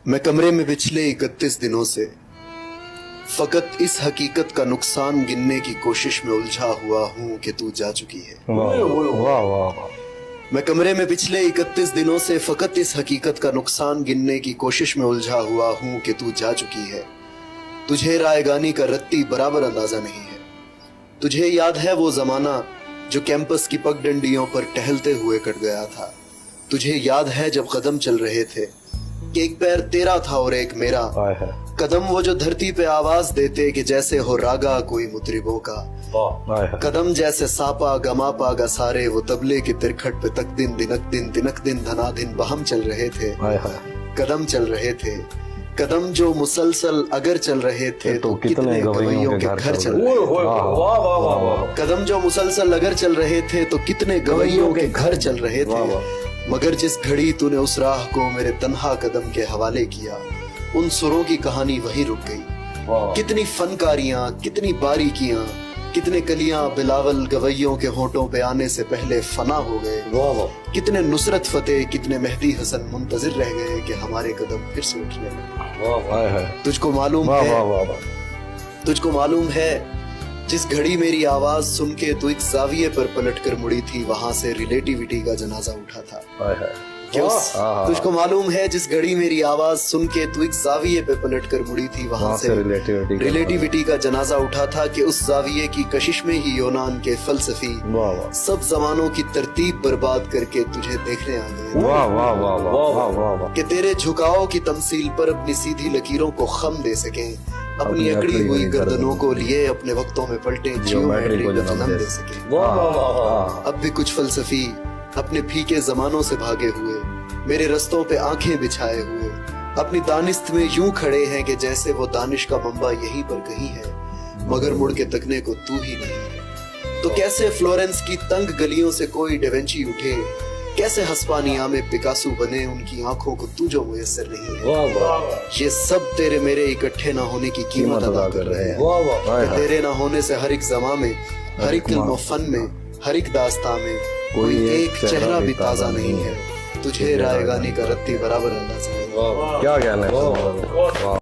मैं कमरे में पिछले 31 दिनों से फकत इस हकीकत का नुकसान गिनने की कोशिश में उलझा हुआ हूँ कि तू जा चुकी है। वाह वाह। मैं कमरे में पिछले 31 दिनों से फकत इस हकीकत का नुकसान गिनने की कोशिश में उलझा हुआ हूँ कि तू जा चुकी है। तुझे रायगानी का रत्ती बराबर अंदाजा नहीं है। तुझे याद है वो जमाना जो कैंपस की पगडंडियों पर टहलते हुए कट गया था। तुझे याद है जब कदम चल रहे थे कि एक पैर तेरा था और एक मेरा। कदम वो जो धरती पे आवाज देते कि जैसे हो रागा कोई मुतरिबों का। कदम जैसे सापा गमापा गा सारे वो तबले के तिरखट पे तक दिन दिनक दिन धना दिन बहम चल रहे थे। कदम चल रहे थे, कदम जो मुसलसल अगर चल रहे थे तो कितने गवैयों के घर चल रहे थे। कदम जो मुसलसल अगर चल रहे थे तो कितने गवैयों के घर चल रहे थे। मगर जिस घड़ी तूने उस राह को मेरे तन्हा कदम के हवाले किया, उन सुरों की कहानी वहीं रुक गई। कितनी फनकारियां, कितनी बारीकियां, कितने कलियां बिलावल गवैयों के होठों पे आने से पहले फना हो गए। कितने नुसरत फतेह, कितने मेहदी हसन मुंतजिर रह गए कि हमारे कदम फिर से उठने लगे। तुझको मालूम है जिस घड़ी मेरी आवाज सुन के तू एक जाविये पर पलट कर मुड़ी थी, वहां से रिलेटिविटी का जनाजा उठा था। तुझको मालूम है जिस घड़ी मेरी आवाज सुन के तू एक जाविये पे पलट कर मुड़ी थी, वहां से रिलेटिविटी का जनाजा उठा था कि उस जाविये की कशिश में ही यूनान के फलसफी सब जमानों की तरतीब बर्बाद करके तुझे देखने आ गए कि तेरे झुकाव की तमसील पर अपनी सीधी लकीरों को खम दे सके, अपनी अकड़ी हुई गर्दनों को लिए अपने वक्तों में पलटे जियोमेट्री को जन्म दे सके। अब भी कुछ फलसफी अपने फीके जमानों से भागे हुए मेरे रस्तों पे आंखें बिछाए हुए अपनी दानिस्त में यूं खड़े हैं कि जैसे वो दानिश का मंबा यहीं पर कहीं है, मगर मुड़ के तकने को तू ही नहीं है। तो कैसे फ्लोरेंस की तंग गलियों से कोई डेवेंची उठे, कैसे हस्पानिया में पिकासो बने उनकी आंखों को तू जो मुयस्सर नहीं है। ये सब तेरे मेरे इकट्ठे ना होने की कीमत अदा कर रहे हैं। तेरे ना होने से हर एक जमा में, हर एक इल्म फन में, हर एक दास्तां में कोई एक चेहरा भी ताजा नहीं है। तुझे रायगानी का रत्ती बराबर अंदाजा नहीं। क्या कहना है।